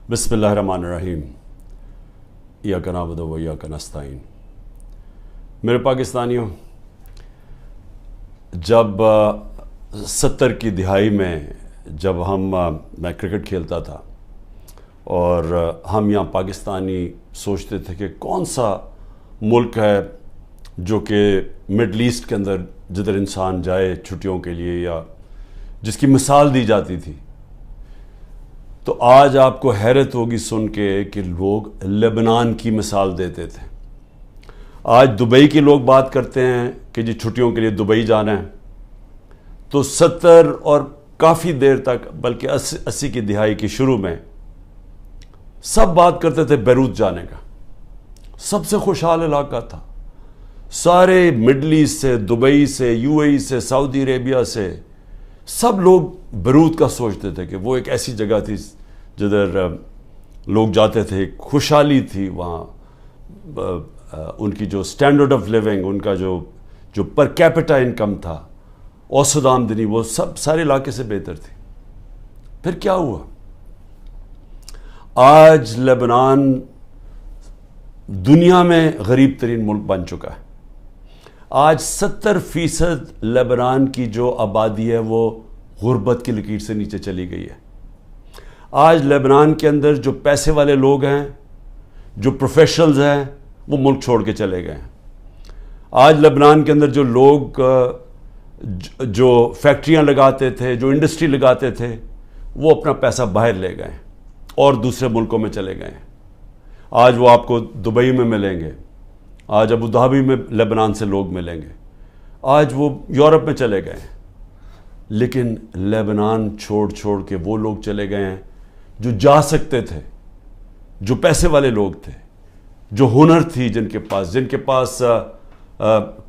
بسم اللہ الرحمن الرحیم ایاک نعبد و ایاک نستعین۔ میرے پاکستانیوں، جب 70 کی دہائی میں جب میں کرکٹ کھیلتا تھا اور ہم یہاں پاکستانی سوچتے تھے کہ کون سا ملک ہے جو کہ مڈل ایسٹ کے اندر جدھر انسان جائے چھٹیوں کے لیے یا جس کی مثال دی جاتی تھی، تو آج آپ کو حیرت ہوگی سن کے کہ لوگ لبنان کی مثال دیتے تھے۔ آج دبئی کے لوگ بات کرتے ہیں کہ جی چھٹیوں کے لیے دبئی جانا ہے، تو 70 اور کافی دیر تک بلکہ 80 کی دہائی کی شروع میں سب بات کرتے تھے بیروت جانے کا۔ سب سے خوشحال علاقہ تھا، سارے مڈل ایسٹ سے، دبئی سے، یو اے ای سے، سعودی عربیہ سے سب لوگ بیروت کا سوچتے تھے کہ وہ ایک ایسی جگہ تھی جدھر لوگ جاتے تھے، خوشحالی تھی وہاں، ان کی جو سٹینڈرڈ آف لیونگ، ان کا جو پر کیپٹا انکم تھا، اوسط آمدنی، وہ سب سارے علاقے سے بہتر تھی۔ پھر کیا ہوا؟ آج لبنان دنیا میں غریب ترین ملک بن چکا ہے۔ آج 70% لبنان کی جو آبادی ہے وہ غربت کی لکیر سے نیچے چلی گئی ہے۔ آج لبنان کے اندر جو پیسے والے لوگ ہیں، جو پروفیشنلز ہیں، وہ ملک چھوڑ کے چلے گئے ہیں۔ آج لبنان کے اندر جو لوگ جو فیکٹریاں لگاتے تھے، جو انڈسٹری لگاتے تھے، وہ اپنا پیسہ باہر لے گئے اور دوسرے ملکوں میں چلے گئے ہیں۔ آج وہ آپ کو دبئی میں ملیں گے، آج ابوظہبی میں لبنان سے لوگ ملیں گے، آج وہ یورپ میں چلے گئے ہیں۔ لیکن لبنان چھوڑ کے وہ لوگ چلے گئے ہیں جو جا سکتے تھے، جو پیسے والے لوگ تھے، جو ہنر تھی جن کے پاس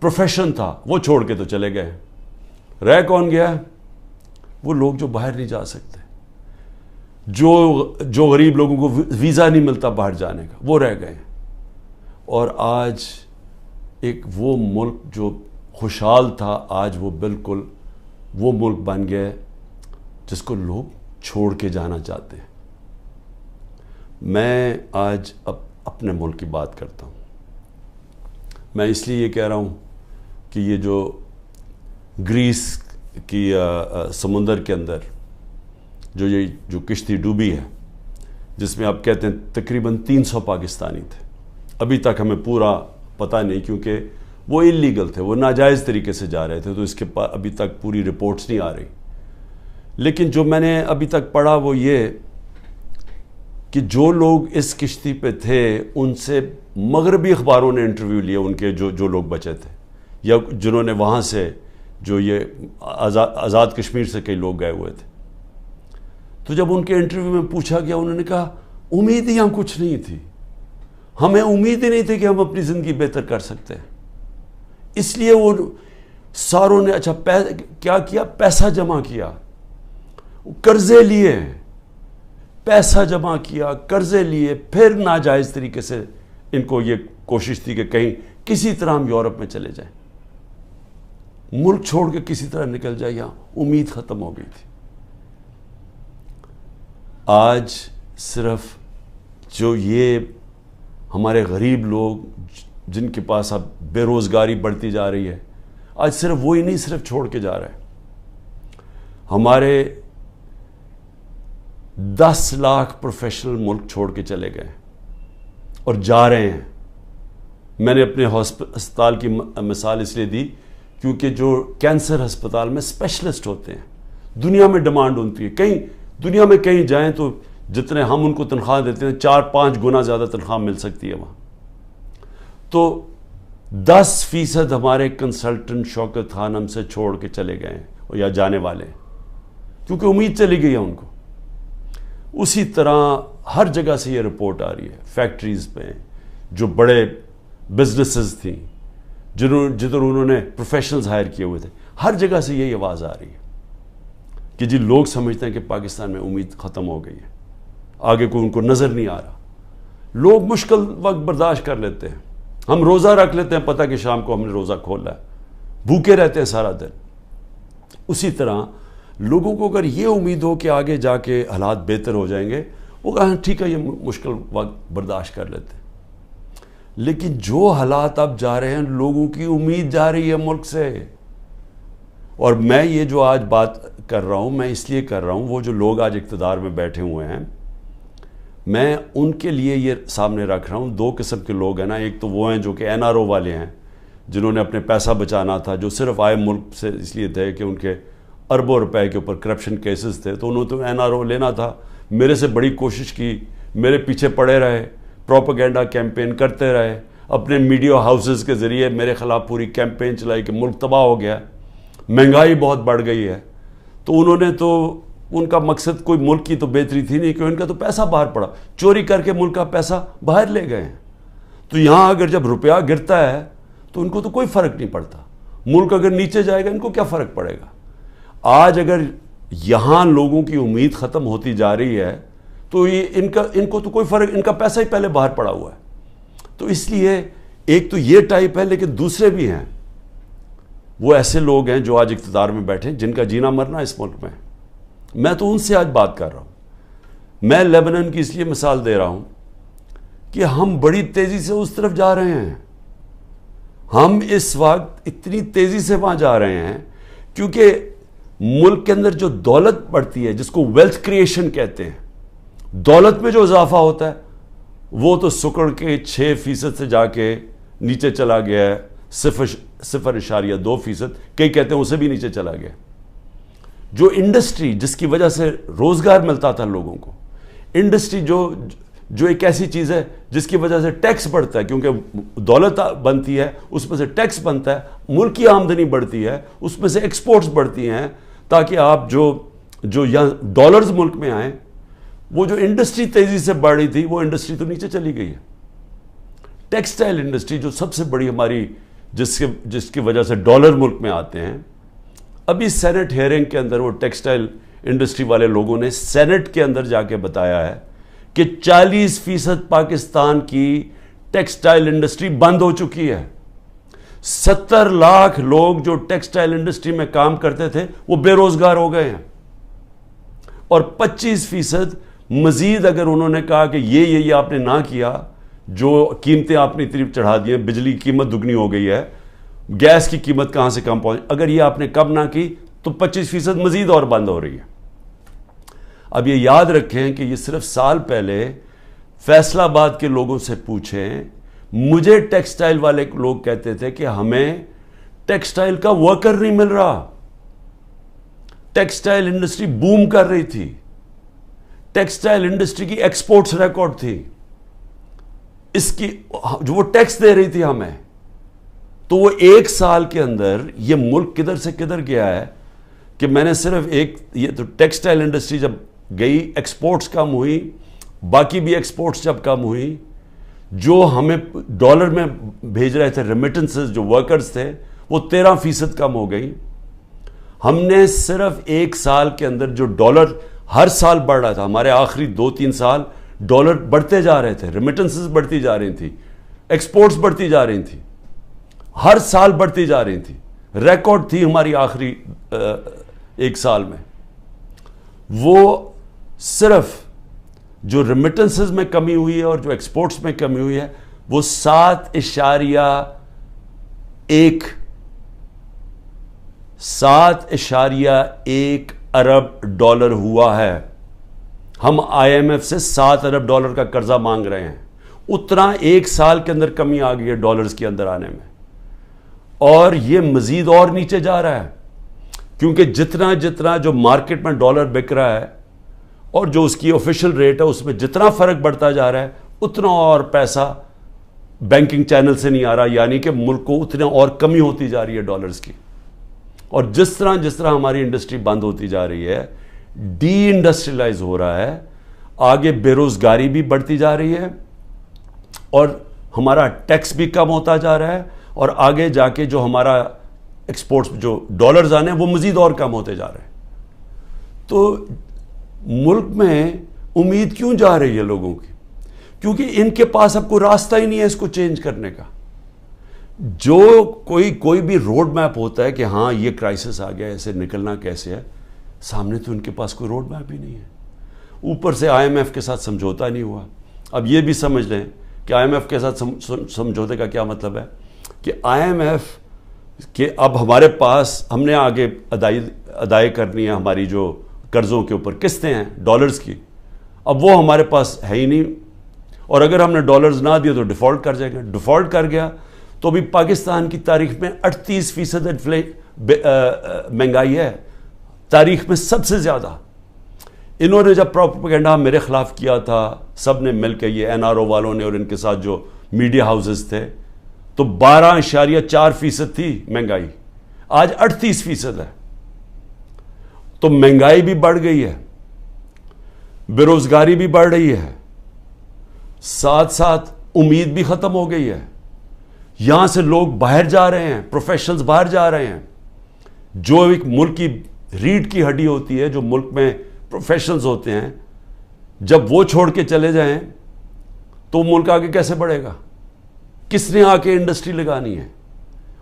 پروفیشن تھا، وہ چھوڑ کے تو چلے گئے ہیں۔ رہ کون گیا ہے؟ وہ لوگ جو باہر نہیں جا سکتے، جو غریب لوگوں کو ویزا نہیں ملتا باہر جانے کا، وہ رہ گئے ہیں۔ اور آج ایک وہ ملک جو خوشحال تھا، آج وہ بالکل وہ ملک بن گئے جس کو لوگ چھوڑ کے جانا چاہتے ہیں۔ میں آج اپنے ملک کی بات کرتا ہوں۔ میں اس لیے یہ کہہ رہا ہوں کہ یہ جو گریس کی سمندر کے اندر جو کشتی ڈوبی ہے، جس میں آپ کہتے ہیں تقریباً 300 پاکستانی تھے، ابھی تک ہمیں پورا پتہ نہیں، کیونکہ وہ انلیگل تھے، وہ ناجائز طریقے سے جا رہے تھے، تو اس کے ابھی تک پوری رپورٹس نہیں آ رہی۔ لیکن جو میں نے ابھی تک پڑھا وہ یہ کہ جو لوگ اس کشتی پہ تھے ان سے مغربی اخباروں نے انٹرویو لیے، ان کے جو لوگ بچے تھے یا جنہوں نے وہاں سے جو یہ آزاد کشمیر سے کئی لوگ گئے ہوئے تھے، تو جب ان کے انٹرویو میں پوچھا گیا، انہوں نے کہا امید ہی ہم کچھ نہیں تھی، ہمیں امید ہی نہیں تھی کہ ہم اپنی زندگی بہتر کر سکتے ہیں۔ اس لیے وہ ساروں نے کیا کیا؟ پیسہ جمع کیا، قرضے لیے، پیسہ جمع کیا، قرضے لیے، پھر ناجائز طریقے سے ان کو یہ کوشش تھی کہ کہیں کسی طرح ہم یورپ میں چلے جائیں، ملک چھوڑ کے کسی طرح نکل جائے، یہاں امید ختم ہو گئی تھی۔ آج صرف جو یہ ہمارے غریب لوگ جن کے پاس اب بے روزگاری بڑھتی جا رہی ہے، آج صرف وہی نہیں صرف چھوڑ کے جا رہے ہیں، ہمارے 10 لاکھ پروفیشنل ملک چھوڑ کے چلے گئے اور جا رہے ہیں۔ میں نے اپنے ہسپتال کی مثال اس لیے دی کیونکہ جو کینسر ہسپتال میں اسپیشلسٹ ہوتے ہیں، دنیا میں ڈیمانڈ ہوتی ہے، دنیا میں کہیں جائیں تو جتنے ہم ان کو تنخواہ دیتے ہیں 4-5 گنا زیادہ تنخواہ مل سکتی ہے وہاں۔ تو 10% ہمارے کنسلٹنٹ شوکت خان ہم سے چھوڑ کے چلے گئے ہیں یا جانے والے ہیں، کیونکہ امید چلی گئی ہے ان کو۔ اسی طرح ہر جگہ سے یہ رپورٹ آ رہی ہے، فیکٹریز پہ جو بڑے بزنسز تھیں جدھر انہوں نے پروفیشنلز ہائر کیے ہوئے تھے، ہر جگہ سے یہی آواز آ رہی ہے کہ جی لوگ سمجھتے ہیں کہ پاکستان میں امید ختم ہو گئی ہے، آگے کو ان کو نظر نہیں آ رہا۔ لوگ مشکل وقت برداشت کر لیتے ہیں، ہم روزہ رکھ لیتے ہیں، پتہ کہ شام کو ہم نے روزہ کھولا ہے، بھوکے رہتے ہیں سارا دن۔ اسی طرح لوگوں کو اگر یہ امید ہو کہ آگے جا کے حالات بہتر ہو جائیں گے، وہ کہا ٹھیک ہے یہ مشکل وقت برداشت کر لیتے ہیں، لیکن جو حالات اب جا رہے ہیں لوگوں کی امید جا رہی ہے ملک سے. اور میں یہ جو آج بات کر رہا ہوں میں اس لیے کر رہا ہوں، وہ جو لوگ آج اقتدار میں بیٹھے ہوئے ہیں میں ان کے لیے یہ سامنے رکھ رہا ہوں. دو قسم کے لوگ ہیں نا، ایک تو وہ ہیں جو کہ NRO والے ہیں جنہوں نے اپنے پیسہ بچانا تھا، جو صرف آئے ملک سے اس لیے تھے کہ ان کے اربوں روپے کے اوپر کرپشن کیسز تھے، تو انہوں نے تو NRO لینا تھا. میرے سے بڑی کوشش کی، میرے پیچھے پڑے رہے، پروپیگنڈا کیمپین کرتے رہے، اپنے میڈیا ہاؤسز کے ذریعے میرے خلاف پوری کیمپین چلائی کہ ملک تباہ ہو گیا، مہنگائی بہت بڑھ گئی ہے. تو انہوں نے تو ان کا مقصد کوئی ملک کی تو بہتری تھی نہیں، کہ ان کا تو پیسہ باہر پڑا، چوری کر کے ملک کا پیسہ باہر لے گئے ہیں. تو یہاں اگر جب روپیہ گرتا ہے تو ان کو تو کوئی فرق نہیں پڑتا، ملک اگر نیچے جائے گا ان کو کیا فرق پڑے گا. آج اگر یہاں لوگوں کی امید ختم ہوتی جا رہی ہے تو یہ ان کو تو کوئی فرق، ان کا پیسہ ہی پہلے باہر پڑا ہوا ہے. تو اس لیے ایک تو یہ ٹائپ ہے، لیکن دوسرے بھی ہیں، وہ ایسے لوگ ہیں جو آج اقتدار میں بیٹھے جن کا جینا مرنا اس ملک میں. میں تو ان سے آج بات کر رہا ہوں. میں لیبنان کی اس لیے مثال دے رہا ہوں کہ ہم بڑی تیزی سے اس طرف جا رہے ہیں. ہم اس وقت اتنی تیزی سے وہاں جا رہے ہیں کیونکہ ملک کے اندر جو دولت بڑھتی ہے، جس کو ویلتھ کریشن کہتے ہیں، دولت میں جو اضافہ ہوتا ہے وہ تو سکڑ کے 6% سے جا کے نیچے چلا گیا ہے 0.2%، کئی کہتے ہیں اسے بھی نیچے چلا گیا. جو انڈسٹری جس کی وجہ سے روزگار ملتا تھا لوگوں کو، انڈسٹری جو ایک ایسی چیز ہے جس کی وجہ سے ٹیکس بڑھتا ہے، کیونکہ دولت بنتی ہے اس میں سے ٹیکس بنتا ہے، ملک کی آمدنی بڑھتی ہے، اس میں سے ایکسپورٹس بڑھتی ہیں تاکہ آپ جو یہاں ڈالرز ملک میں آئیں. وہ جو انڈسٹری تیزی سے بڑھ رہی تھی وہ انڈسٹری تو نیچے چلی گئی ہے. ٹیکسٹائل انڈسٹری جو سب سے بڑی ہماری جس کی وجہ سے ڈالر ملک میں آتے ہیں، ابھی سینٹ ہیئرنگ کے اندر وہ ٹیکسٹائل انڈسٹری والے لوگوں نے سینٹ کے اندر جا کے بتایا ہے کہ 40% پاکستان کی ٹیکسٹائل انڈسٹری بند ہو چکی ہے. 70 لاکھ لوگ جو ٹیکسٹائل انڈسٹری میں کام کرتے تھے وہ بے روزگار ہو گئے ہیں، اور 25% مزید اگر انہوں نے کہا کہ یہ آپ نے نہ کیا، جو قیمتیں آپ نے اتنی چڑھا دی ہیں، بجلی کی قیمت دگنی ہو گئی ہے، گیس کی قیمت کہاں سے کم پہنچ، اگر یہ آپ نے کم نہ کی تو 25% مزید اور بند ہو رہی ہے. اب یہ یاد رکھیں کہ یہ صرف سال پہلے فیصل آباد کے لوگوں سے پوچھیں، مجھے ٹیکسٹائل والے لوگ کہتے تھے کہ ہمیں ٹیکسٹائل کا ورکر نہیں مل رہا. ٹیکسٹائل انڈسٹری بوم کر رہی تھی، ٹیکسٹائل انڈسٹری کی ایکسپورٹس ریکارڈ تھی، اس کی جو وہ ٹیکس دے رہی تھی ہمیں. تو وہ ایک سال کے اندر یہ ملک کدھر سے کدھر گیا ہے کہ میں نے صرف یہ تو ٹیکسٹائل انڈسٹری جب گئی، ایکسپورٹس کم ہوئی، باقی بھی ایکسپورٹس جب کم ہوئی، جو ہمیں ڈالر میں بھیج رہے تھے ریمیٹنسز، جو ورکرز تھے، وہ 13% کم ہو گئی. ہم نے صرف ایک سال کے اندر جو ڈالر ہر سال بڑھ رہا تھا، ہمارے آخری 2-3 سال ڈالر بڑھتے جا رہے تھے، ریمیٹنسز بڑھتی جا رہی تھی، ایکسپورٹس بڑھتی جا رہی تھی، ہر سال بڑھتی جا رہی تھی، ریکارڈ تھی ہماری آخری ایک سال میں. وہ صرف جو ریمیٹنسز میں کمی ہوئی ہے اور جو ایکسپورٹس میں کمی ہوئی ہے وہ 7.1 ارب ڈالر ہوا ہے. ہم IMF سے 7 ارب ڈالر کا قرضہ مانگ رہے ہیں. اتنا ایک سال کے اندر کمی آ گئی ہے ڈالرز کے اندر آنے میں، اور یہ مزید اور نیچے جا رہا ہے کیونکہ جتنا جو مارکیٹ میں ڈالر بک رہا ہے اور جو اس کی آفیشیل ریٹ ہے اس میں جتنا فرق بڑھتا جا رہا ہے اتنا اور پیسہ بینکنگ چینل سے نہیں آ رہا، یعنی کہ ملک کو اتنا اور کمی ہوتی جا رہی ہے ڈالرز کی. اور جس طرح ہماری انڈسٹری بند ہوتی جا رہی ہے، ڈی انڈسٹریلائز ہو رہا ہے، آگے بے روزگاری بھی بڑھتی جا رہی ہے، اور ہمارا ٹیکس بھی کم ہوتا جا رہا ہے، اور آگے جا کے جو ہمارا ایکسپورٹس جو ڈالرز آنے ہیں وہ مزید اور کم ہوتے جا رہے ہیں. تو ملک میں امید کیوں جا رہی ہے لوگوں کی؟ کیونکہ ان کے پاس اب کوئی راستہ ہی نہیں ہے اس کو چینج کرنے کا. جو کوئی بھی روڈ میپ ہوتا ہے کہ ہاں یہ کرائسس آ گیا، ایسے نکلنا کیسے ہے، سامنے تو ان کے پاس کوئی روڈ میپ ہی نہیں ہے. اوپر سے آئی ایم ایف کے ساتھ سمجھوتا نہیں ہوا. اب یہ بھی سمجھ لیں کہ آئی ایم ایف کے ساتھ سمجھوتے کا کیا مطلب ہے کہ آئی ایم ایف کہ اب ہمارے پاس ہم نے آگے ادائی کرنی ہے ہماری جو قرضوں کے اوپر قسطیں ہیں ڈالرز کی, اب وہ ہمارے پاس ہے ہی نہیں, اور اگر ہم نے ڈالرز نہ دیے تو ڈیفالٹ کر جائیں گے. ڈیفالٹ کر گیا تو ابھی پاکستان کی تاریخ میں 38% مہنگائی ہے, تاریخ میں سب سے زیادہ. انہوں نے جب پروپیگنڈا میرے خلاف کیا تھا سب نے مل کے, یہ این آر او والوں نے اور ان کے ساتھ جو میڈیا ہاؤسز تھے, تو 12.4% تھی مہنگائی, آج 38% ہے. تو مہنگائی بھی بڑھ گئی ہے, بے روزگاری بھی بڑھ رہی ہے, ساتھ ساتھ امید بھی ختم ہو گئی ہے. یہاں سے لوگ باہر جا رہے ہیں, پروفیشنلز باہر جا رہے ہیں. جو ایک ملک کی ریڑھ کی ہڈی ہوتی ہے, جو ملک میں پروفیشنلز ہوتے ہیں, جب وہ چھوڑ کے چلے جائیں تو ملک آگے کیسے بڑھے گا؟ کس نے آ کے انڈسٹری لگانی ہے؟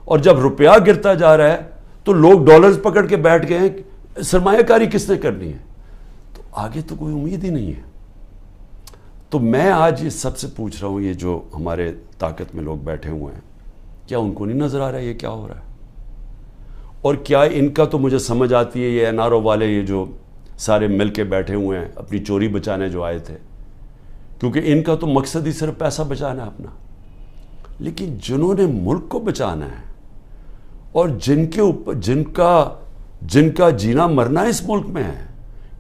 اور جب روپیہ گرتا جا رہا ہے تو لوگ ڈالرز پکڑ کے بیٹھ گئے ہیں, سرمایہ کاری کس نے کرنی ہے؟ تو آگے تو کوئی امید ہی نہیں ہے. تو میں آج یہ سب سے پوچھ رہا ہوں, یہ جو ہمارے طاقت میں لوگ بیٹھے ہوئے ہیں, کیا ان کو نہیں نظر آ رہا ہے یہ کیا ہو رہا ہے؟ اور کیا ان کا تو مجھے سمجھ آتی ہے, یہ این آر او والے یہ جو سارے مل کے بیٹھے ہوئے ہیں اپنی چوری بچانے جو آئے تھے, کیونکہ ان کا تو مقصد ہی صرف پیسہ بچانا ہے اپنا. لیکن جنہوں نے ملک کو بچانا ہے اور جن کے اوپر جن کا جینا مرنا اس ملک میں ہے,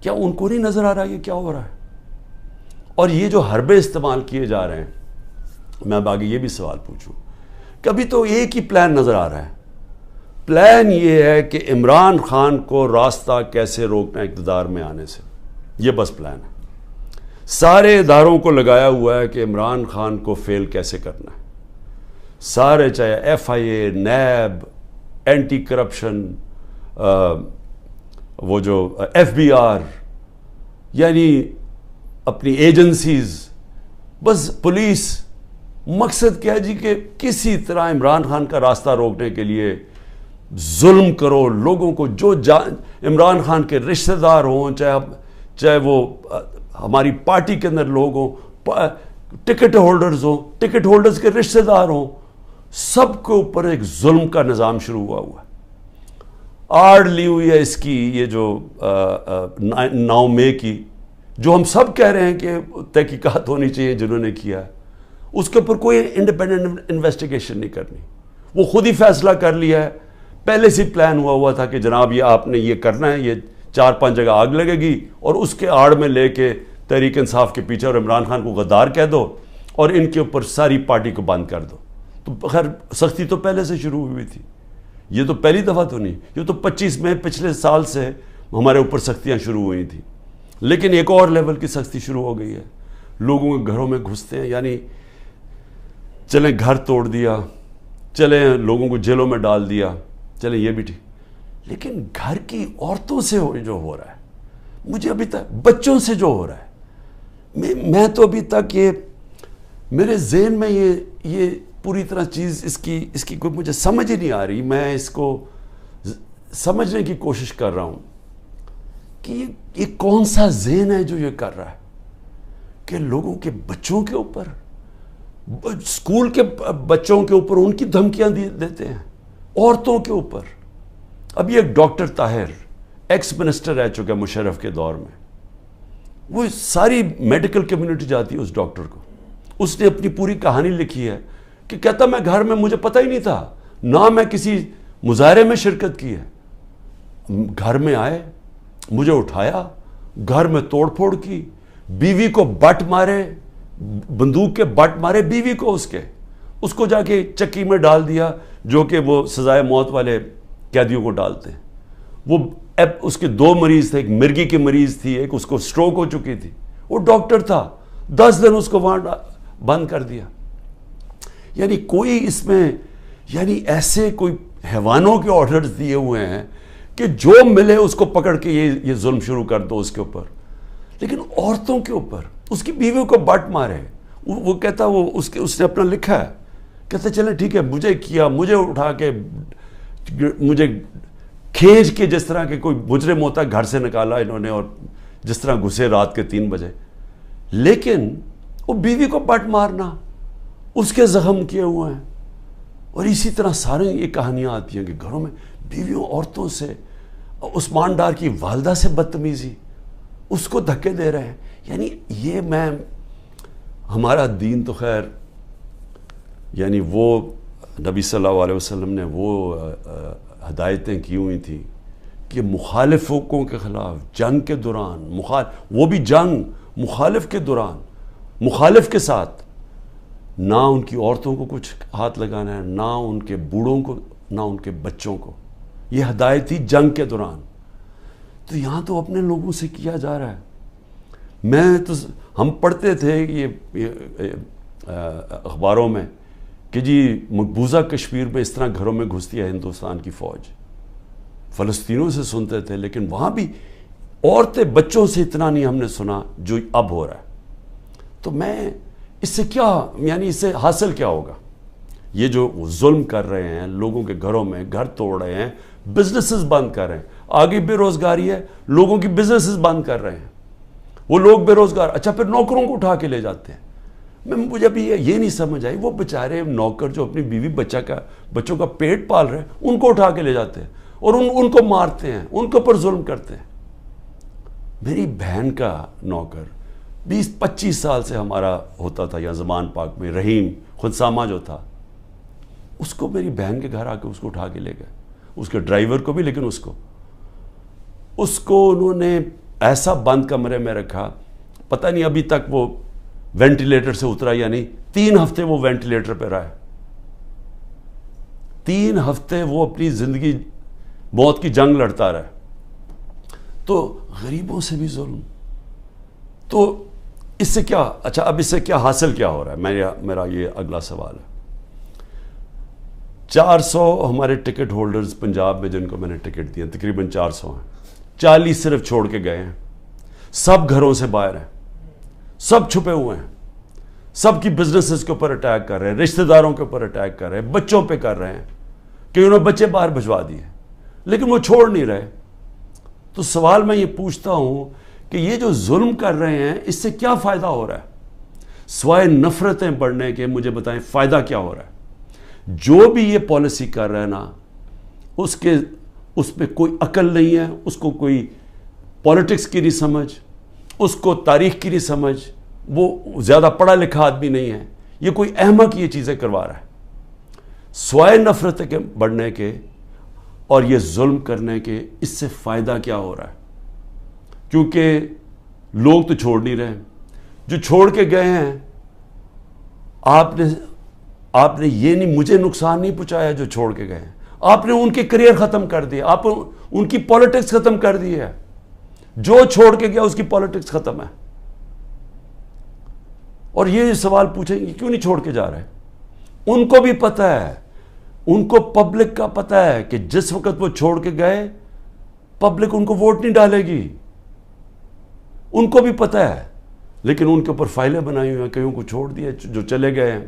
کیا ان کو نہیں نظر آ رہا یہ کیا ہو رہا ہے؟ اور یہ جو حربے استعمال کیے جا رہے ہیں, میں اب آگے یہ بھی سوال پوچھوں, کبھی تو ایک ہی پلان نظر آ رہا ہے. پلان یہ ہے کہ عمران خان کو راستہ کیسے روکنا اقتدار میں آنے سے, یہ بس پلان ہے. سارے اداروں کو لگایا ہوا ہے کہ عمران خان کو فیل کیسے کرنا ہے. سارے, چاہے ایف آئی اے, نیب, اینٹی کرپشن, وہ جو ایف بی آر, یعنی اپنی ایجنسیز, بس پولیس, مقصد کیا ہے جی کہ کسی طرح عمران خان کا راستہ روکنے کے لیے ظلم کرو لوگوں کو, جو عمران خان کے رشتہ دار ہوں, چاہے وہ ہماری پارٹی کے اندر لوگ ہوں, ٹکٹ ہولڈرز ہوں, ٹکٹ ہولڈرز کے رشتہ دار ہوں, سب کے اوپر ایک ظلم کا نظام شروع ہوا ہے. آڑ لی ہوئی ہے اس کی, یہ جو 9 مئی کی, جو ہم سب کہہ رہے ہیں کہ تحقیقات ہونی چاہیے جنہوں نے کیا ہے, اس کے اوپر کوئی انڈیپینڈنٹ انویسٹیگیشن نہیں کرنی. وہ خود ہی فیصلہ کر لیا ہے, پہلے سے پلان ہوا تھا کہ جناب یہ آپ نے یہ کرنا ہے, یہ 4-5 جگہ آگ لگے گی اور اس کے آڑ میں لے کے تحریک انصاف کے پیچھے اور عمران خان کو غدار کہہ دو اور ان کے اوپر ساری پارٹی کو بند کر دو. تو خیر سختی تو پہلے سے شروع ہوئی تھی, یہ تو پہلی دفعہ تو نہیں, یہ تو 25 مئی پچھلے سال سے ہمارے اوپر سختیاں شروع ہوئی تھیں. لیکن ایک اور لیول کی سختی شروع ہو گئی ہے, لوگوں کے گھروں میں گھستے ہیں, یعنی چلیں گھر توڑ دیا, چلیں لوگوں کو جیلوں میں ڈال دیا, چلیں یہ بھی ٹھیک, لیکن گھر کی عورتوں سے جو ہو رہا ہے, مجھے ابھی تک بچوں سے جو ہو رہا ہے, میں تو ابھی تک یہ میرے ذہن میں یہ پوری طرح چیز اس کی کوئی مجھے سمجھ ہی نہیں آ رہی. میں اس کو سمجھنے کی کوشش کر رہا ہوں کہ یہ کون سا ذہن ہے جو یہ کر رہا ہے کہ لوگوں کے بچوں کے اوپر, اسکول کے بچوں کے اوپر ان کی دھمکیاں دیتے ہیں, عورتوں کے اوپر. ابھی ایک ڈاکٹر طاہر ایکس منسٹر رہ چکا ہے مشرف کے دور میں, وہ ساری میڈیکل کمیونٹی جاتی ہے اس ڈاکٹر کو. اس نے اپنی پوری کہانی لکھی ہے کہ کہتا میں گھر میں مجھے پتہ ہی نہیں تھا, نہ میں کسی مظاہرے میں شرکت کی ہے, گھر میں آئے, مجھے اٹھایا, گھر میں توڑ پھوڑ کی, بیوی کو بٹ مارے, بندوق کے بٹ مارے بیوی کو, اس کو جا کے چکی میں ڈال دیا, جو کہ وہ سزائے موت والے قیدیوں کو ڈالتے ہیں. وہ اس کے 2 مریض تھے, ایک مرگی کی مریض تھی, ایک اس کو سٹروک ہو چکی تھی. وہ ڈاکٹر تھا, 10 دن اس کو وہاں بند کر دیا. یعنی کوئی اس میں, یعنی ایسے کوئی حیوانوں کے آرڈرز دیے ہوئے ہیں کہ جو ملے اس کو پکڑ کے یہ ظلم شروع کر دو اس کے اوپر. لیکن عورتوں کے اوپر, اس کی بیویوں کو بٹ مارے. وہ کہتا, اس نے اپنا لکھا ہے, کہتے چلیں ٹھیک ہے, مجھے کیا, مجھے اٹھا کے, مجھے کھینچ کے, جس طرح کے کوئی مجرم ہوتا ہے گھر سے نکالا انہوں نے, اور جس طرح گھسے رات کے 3 بجے. لیکن وہ بیوی کو پٹ مارنا, اس کے زخم کیے ہوئے ہیں. اور اسی طرح سارے یہ کہانیاں آتی ہیں کہ گھروں میں بیویوں عورتوں سے, عثمان ڈار کی والدہ سے بدتمیزی, اس کو دھکے دے رہے ہیں. یعنی یہ ہمارا دین تو خیر, یعنی وہ نبی صلی اللہ علیہ وسلم نے وہ ہدایتیں کی ہوئی تھیں کہ مخالفوں کے خلاف جنگ کے دوران, وہ بھی جنگ مخالف کے دوران, مخالف کے ساتھ, نہ ان کی عورتوں کو کچھ ہاتھ لگانا ہے, نہ ان کے بوڑھوں کو, نہ ان کے بچوں کو. یہ ہدایت تھی جنگ کے دوران. تو یہاں تو اپنے لوگوں سے کیا جا رہا ہے. ہم پڑھتے تھے یہ اخباروں میں کہ جی مقبوضہ کشمیر میں اس طرح گھروں میں گھستی ہے ہندوستان کی فوج. فلسطینیوں سے سنتے تھے, لیکن وہاں بھی عورتیں بچوں سے اتنا نہیں ہم نے سنا جو اب ہو رہا ہے. تو میں اس سے کیا, یعنی اس سے حاصل کیا ہوگا؟ یہ جو ظلم کر رہے ہیں لوگوں کے گھروں میں, گھر توڑ رہے ہیں, بزنسز بند کر رہے ہیں, آگے بے روزگاری ہے, لوگوں کی بزنسز بند کر رہے ہیں, وہ لوگ بے روزگار. اچھا پھر نوکروں کو اٹھا کے لے جاتے ہیں. مجھے ابھی یہ نہیں سمجھ آئی, وہ بیچارے نوکر جو اپنی بیوی بچوں کا پیٹ پال رہے ہیں, ان کو اٹھا کے لے جاتے ہیں اور ان کو مارتے ہیں, ان کے اوپر ظلم کرتے ہیں. میری بہن کا نوکر 20-25 سال سے ہمارا ہوتا تھا یہاں زمان پاک میں, رحیم خنسامہ جو تھا, اس کو میری بہن کے گھر آ کے اس کو اٹھا کے لے گئے, اس کے ڈرائیور کو بھی, لیکن اس کو انہوں نے ایسا بند کمرے میں رکھا, پتہ نہیں ابھی تک وہ وینٹیلیٹر سے اترا یا نہیں. 3 ہفتے وہ وینٹیلیٹر پہ رہا ہے. 3 ہفتے وہ اپنی زندگی موت کی جنگ لڑتا رہا. تو غریبوں سے بھی ظلم. تو اس سے کیا, اچھا اب اس سے کیا حاصل کیا ہو رہا ہے؟ میرا یہ اگلا سوال ہے. 400 ہمارے ٹکٹ ہولڈرز پنجاب میں جن کو میں نے ٹکٹ دیے, تقریباً 400 ہیں, 40 صرف چھوڑ کے گئے ہیں. سب گھروں سے باہر ہیں, سب چھپے ہوئے ہیں, سب کی بزنسز کے اوپر اٹیک کر رہے ہیں, رشتہ داروں کے اوپر اٹیک کر رہے ہیں, بچوں پہ کر رہے ہیں کہ انہوں نے بچے باہر بھجوا دیے, لیکن وہ چھوڑ نہیں رہے. تو سوال میں یہ پوچھتا ہوں کہ یہ جو ظلم کر رہے ہیں اس سے کیا فائدہ ہو رہا ہے؟ سوائے نفرتیں بڑھنے کے مجھے بتائیں فائدہ کیا ہو رہا ہے؟ جو بھی یہ پالیسی کر رہا ہے نا, اس پہ کوئی عقل نہیں ہے, اس کو کوئی پولیٹکس کی نہیں سمجھ, اس کو تاریخ کی نہیں سمجھ, وہ زیادہ پڑھا لکھا آدمی نہیں ہے, یہ کوئی احمق یہ چیزیں کروا رہا ہے. سوائے نفرت کے بڑھنے کے اور یہ ظلم کرنے کے اس سے فائدہ کیا ہو رہا ہے؟ کیونکہ لوگ تو چھوڑ نہیں رہے. جو چھوڑ کے گئے ہیں, آپ نے یہ نہیں, مجھے نقصان نہیں پہنچایا جو چھوڑ کے گئے ہیں, آپ نے ان کے کریئر ختم کر دیا, آپ ان کی پالیٹکس ختم کر دی ہے. جو چھوڑ کے گیا اس کی پالیٹکس ختم ہے. اور یہ سوال پوچھیں گے کیوں نہیں چھوڑ کے جا رہے؟ ان کو بھی پتہ ہے, ان کو پبلک کا پتہ ہے کہ جس وقت وہ چھوڑ کے گئے پبلک ان کو ووٹ نہیں ڈالے گی, ان کو بھی پتہ ہے. لیکن ان کے اوپر فائلیں بنائی ہوئی ہیں, کئیوں کو چھوڑ دیا جو چلے گئے ہیں.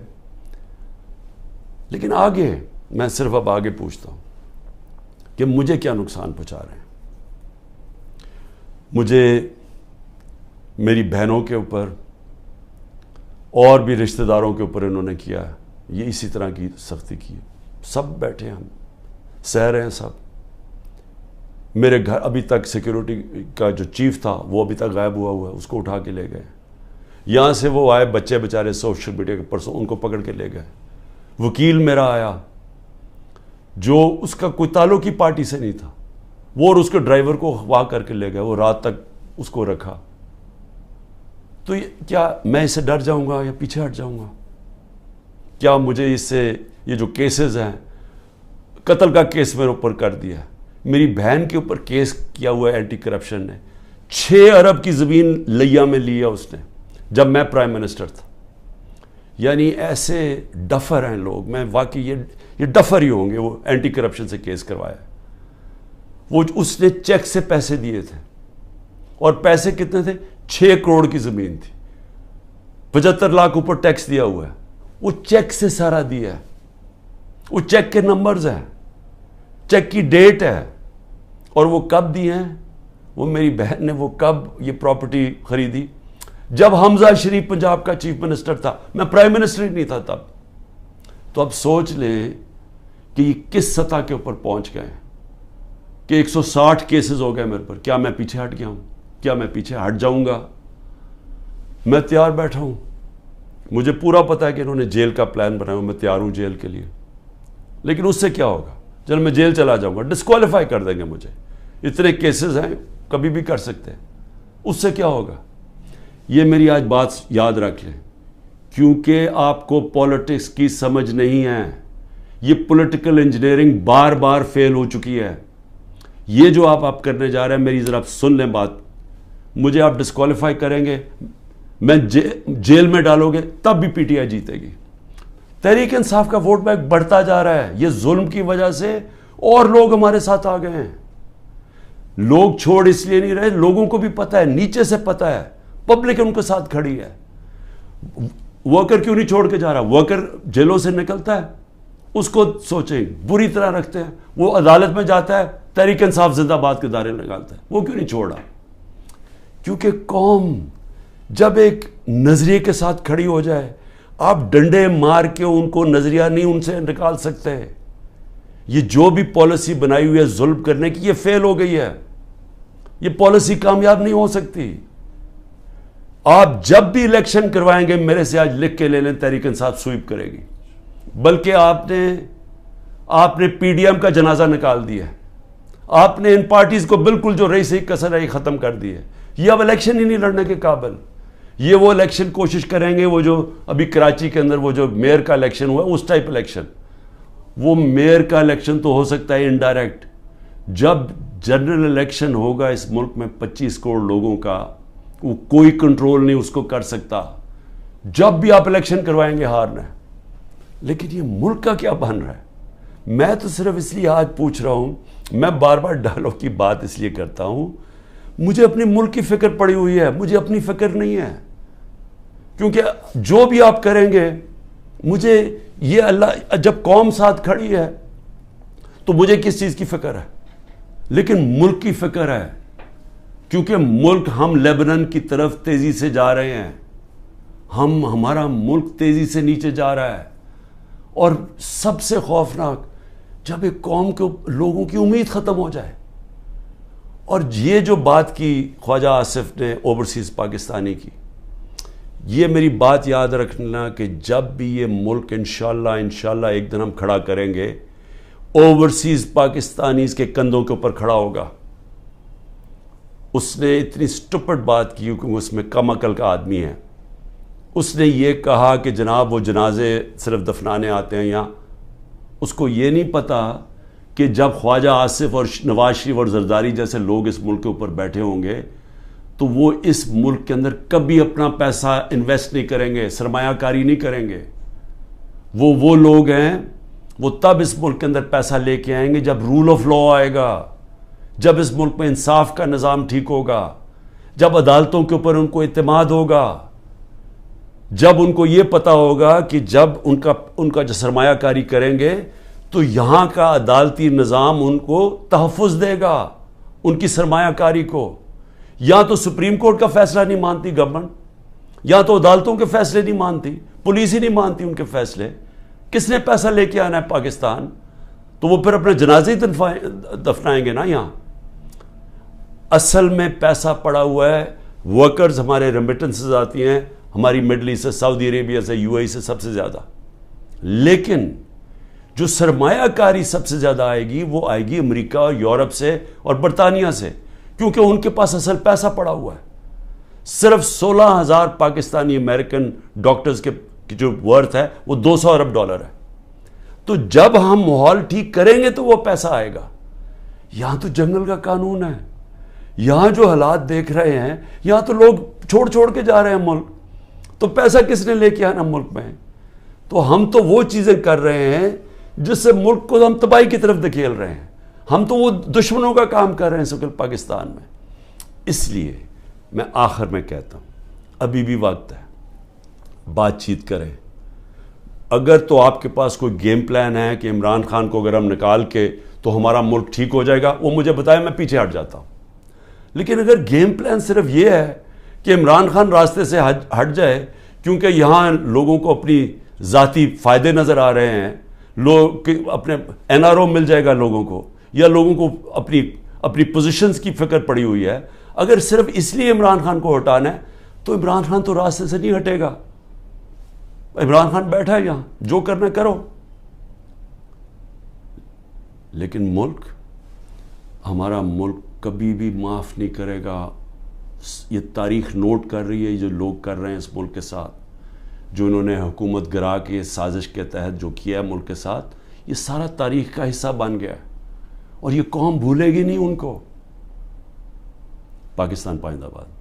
لیکن آگے میں صرف اب آگے پوچھتا ہوں کہ مجھے کیا نقصان پہنچا رہے ہیں؟ مجھے میری بہنوں کے اوپر اور بھی رشتہ داروں کے اوپر انہوں نے کیا ہے, یہ اسی طرح کی سختی کی. سب بیٹھے ہم سہ رہے ہیں سب. میرے گھر ابھی تک سیکیورٹی کا جو چیف تھا وہ ابھی تک غائب ہوا ہے, اس کو اٹھا کے لے گئے. یہاں سے وہ آئے بچے بیچارے سوشل میڈیا کے پرسوں, ان کو پکڑ کے لے گئے. وکیل میرا آیا جو اس کا کوئی تعلق ہی پارٹی سے نہیں تھا, وہ اور اس کے ڈرائیور کو اغوا کر کے لے گئے, وہ رات تک اس کو رکھا. تو کیا میں اس سے ڈر جاؤں گا یا پیچھے ہٹ جاؤں گا؟ کیا مجھے اس سے یہ جو کیسز ہیں, قتل کا کیس میرے اوپر کر دیا ہے, میری بہن کے اوپر کیس کیا ہوا ہے اینٹی کرپشن نے, 6 ارب کی زمین لیا میں لیا اس نے جب میں پرائم منسٹر تھا. یعنی ایسے ڈفر ہیں لوگ, میں واقعی یہ ڈفر ہی ہوں گے. وہ اینٹی کرپشن سے کیس کروایا, وہ اس نے چیک سے پیسے دیے تھے, اور پیسے کتنے تھے؟ 6 کروڑ کی زمین تھی, 75 لاکھ اوپر ٹیکس دیا ہوا ہے. وہ چیک سے سارا دیا ہے, وہ چیک کے نمبرز ہیں, چیک کی ڈیٹ ہے, اور وہ کب دیے ہیں وہ میری بہن نے وہ کب یہ پراپرٹی خریدی؟ جب حمزہ شریف پنجاب کا چیف منسٹر تھا، میں پرائم منسٹر ہی نہیں تھا تب. تو اب سوچ لیں کہ یہ کس سطح کے اوپر پہنچ گئے کہ 160 کیسز ہو گئے میرے پر. کیا میں پیچھے ہٹ گیا ہوں؟ کیا میں پیچھے ہٹ جاؤں گا؟ میں تیار بیٹھا ہوں. مجھے پورا پتا ہے کہ انہوں نے جیل کا پلان بنایا ہوں، میں تیار ہوں جیل کے لیے. لیکن اس سے کیا ہوگا؟ جب میں جیل چلا جاؤں گا ڈسکوالیفائی کر دیں گے مجھے. اتنے کیسز ہیں، کبھی بھی کر سکتے ہیں. اس سے کیا ہوگا؟ یہ میری آج بات یاد رکھ لیں، کیونکہ آپ کو پولیٹکس کی سمجھ نہیں ہے. یہ پولیٹیکل انجینئرنگ بار بار فیل ہو چکی ہے. یہ جو آپ کرنے جا رہے ہیں، میری ذرا سن لیں بات. مجھے آپ ڈسکوالیفائی کریں گے، میں جیل میں ڈالو گے، تب بھی پی ٹی آئی جیتے گی. تحریک انصاف کا ووٹ بینک بڑھتا جا رہا ہے. یہ ظلم کی وجہ سے اور لوگ ہمارے ساتھ آ گئے ہیں. لوگ چھوڑ اس لیے نہیں رہے، لوگوں کو بھی پتہ ہے، نیچے سے پتہ ہے، پبلک ان کے ساتھ کھڑی ہے. ورکر کیوں نہیں چھوڑ کے جا رہا؟ ورکر جیلوں سے نکلتا ہے، اس کو سوچیں بری طرح رکھتے ہیں. وہ عدالت میں جاتا ہے، تحریک انصاف زندہ باد کے دعوے لگاتا ہے. وہ کیوں نہیں چھوڑا؟ کیونکہ قوم جب ایک نظریے کے ساتھ کھڑی ہو جائے، آپ ڈنڈے مار کے ان کو نظریہ نہیں ان سے نکال سکتے. یہ جو بھی پالیسی بنائی ہوئی ہے ظلم کرنے کی، یہ فیل ہو گئی ہے. یہ پالیسی کامیاب نہیں ہو سکتی. آپ جب بھی الیکشن کروائیں گے، میرے سے آج لکھ کے لے لیں، تحریک انصاف سویپ کرے گی. بلکہ آپ نے پی ڈی ایم کا جنازہ نکال دیا ہے. آپ نے ان پارٹیز کو بالکل جو رہی صحیح کسر ہے ختم کر دی ہے. یہ اب الیکشن ہی نہیں لڑنے کے قابل. یہ وہ الیکشن کوشش کریں گے، وہ جو ابھی کراچی کے اندر وہ جو میئر کا الیکشن ہوا، اس ٹائپ الیکشن. وہ میئر کا الیکشن تو ہو سکتا ہے انڈائریکٹ. جب جنرل الیکشن ہوگا اس ملک میں 25 کروڑ لوگوں کا، وہ کوئی کنٹرول نہیں اس کو کر سکتا. جب بھی آپ الیکشن کروائیں گے ہارنا ہے. لیکن یہ ملک کا کیا بن رہا ہے؟ میں تو صرف اس لیے آج پوچھ رہا ہوں، میں بار بار ڈالو کی بات اس لیے کرتا ہوں، مجھے اپنے ملک کی فکر پڑی ہوئی ہے، مجھے اپنی فکر نہیں ہے. کیونکہ جو بھی آپ کریں گے، مجھے یہ اللہ، جب قوم ساتھ کھڑی ہے تو مجھے کس چیز کی فکر ہے؟ لیکن ملک کی فکر ہے. کیونکہ ملک، ہم لیبنان کی طرف تیزی سے جا رہے ہیں. ہمارا ملک تیزی سے نیچے جا رہا ہے. اور سب سے خوفناک، جب ایک قوم کے لوگوں کی امید ختم ہو جائے. اور یہ جو بات کی خواجہ آصف نے اوورسیز پاکستانی کی، یہ میری بات یاد رکھنا کہ جب بھی یہ ملک انشاءاللہ ایک دن ہم کھڑا کریں گے، اوورسیز پاکستانیز کے کندھوں کے اوپر کھڑا ہوگا. اس نے اتنی سٹپڈ بات کی کیونکہ اس میں کم عقل کا آدمی ہے. اس نے یہ کہا کہ جناب وہ جنازے صرف دفنانے آتے ہیں یہاں. اس کو یہ نہیں پتا کہ جب خواجہ آصف اور نواز شریف اور زرداری جیسے لوگ اس ملک کے اوپر بیٹھے ہوں گے تو وہ اس ملک کے اندر کبھی اپنا پیسہ انویسٹ نہیں کریں گے، سرمایہ کاری نہیں کریں گے. وہ لوگ ہیں، وہ تب اس ملک کے اندر پیسہ لے کے آئیں گے جب رول آف لا آئے گا، جب اس ملک میں انصاف کا نظام ٹھیک ہوگا، جب عدالتوں کے اوپر ان کو اعتماد ہوگا، جب ان کو یہ پتا ہوگا کہ جب ان کا جو سرمایہ کاری کریں گے تو یہاں کا عدالتی نظام ان کو تحفظ دے گا، ان کی سرمایہ کاری کو. یا تو سپریم کورٹ کا فیصلہ نہیں مانتی گورنمنٹ، یا تو عدالتوں کے فیصلے نہیں مانتی، پولیس ہی نہیں مانتی ان کے فیصلے. کس نے پیسہ لے کے آنا ہے پاکستان؟ تو وہ پھر اپنے جنازے ہی دفنائیں گے نا یہاں. اصل میں پیسہ پڑا ہوا ہے، ورکرز ہمارے ریمیٹنسز آتی ہیں ہماری مڈل ایسٹ سے، سعودی عربیہ سے، یو اے ای سے سب سے زیادہ. لیکن جو سرمایہ کاری سب سے زیادہ آئے گی وہ آئے گی امریکہ اور یورپ سے اور برطانیہ سے، کیونکہ ان کے پاس اصل پیسہ پڑا ہوا ہے. صرف 16,000 پاکستانی امریکن ڈاکٹرز کی جو ورتھ ہے وہ $200 ارب ہے. تو جب ہم ماحول ٹھیک کریں گے تو وہ پیسہ آئے گا. یہاں تو جنگل کا قانون ہے. یہاں جو حالات دیکھ رہے ہیں، یہاں تو لوگ چھوڑ کے جا رہے ہیں ملک. تو پیسہ کس نے لے کے آنا ملک میں؟ تو ہم تو وہ چیزیں کر رہے ہیں جس سے ملک کو ہم تباہی کی طرف دھکیل رہے ہیں. ہم تو وہ دشمنوں کا کام کر رہے ہیں اس وقت پاکستان میں. اس لیے میں آخر میں کہتا ہوں، ابھی بھی وقت ہے، بات چیت کریں. اگر تو آپ کے پاس کوئی گیم پلان ہے کہ عمران خان کو اگر ہم نکال کے تو ہمارا ملک ٹھیک ہو جائے گا، وہ مجھے بتائیں، میں پیچھے ہٹ جاتا ہوں. لیکن اگر گیم پلان صرف یہ ہے کہ عمران خان راستے سے ہٹ جائے کیونکہ یہاں لوگوں کو اپنی ذاتی فائدے نظر آ رہے ہیں، لوگ اپنے NRO مل جائے گا لوگوں کو، یا لوگوں کو اپنی پوزیشنز کی فکر پڑی ہوئی ہے، اگر صرف اس لیے عمران خان کو ہٹانا ہے تو عمران خان تو راستے سے نہیں ہٹے گا. عمران خان بیٹھا ہے یہاں، جو کرنا کرو. لیکن ملک، ہمارا ملک کبھی بھی معاف نہیں کرے گا. یہ تاریخ نوٹ کر رہی ہے جو لوگ کر رہے ہیں اس ملک کے ساتھ، جو انہوں نے حکومت گرا کے سازش کے تحت جو کیا ہے ملک کے ساتھ، یہ سارا تاریخ کا حصہ بن گیا ہے اور یہ قوم بھولے گی نہیں ان کو. پاکستان پائندہ باد.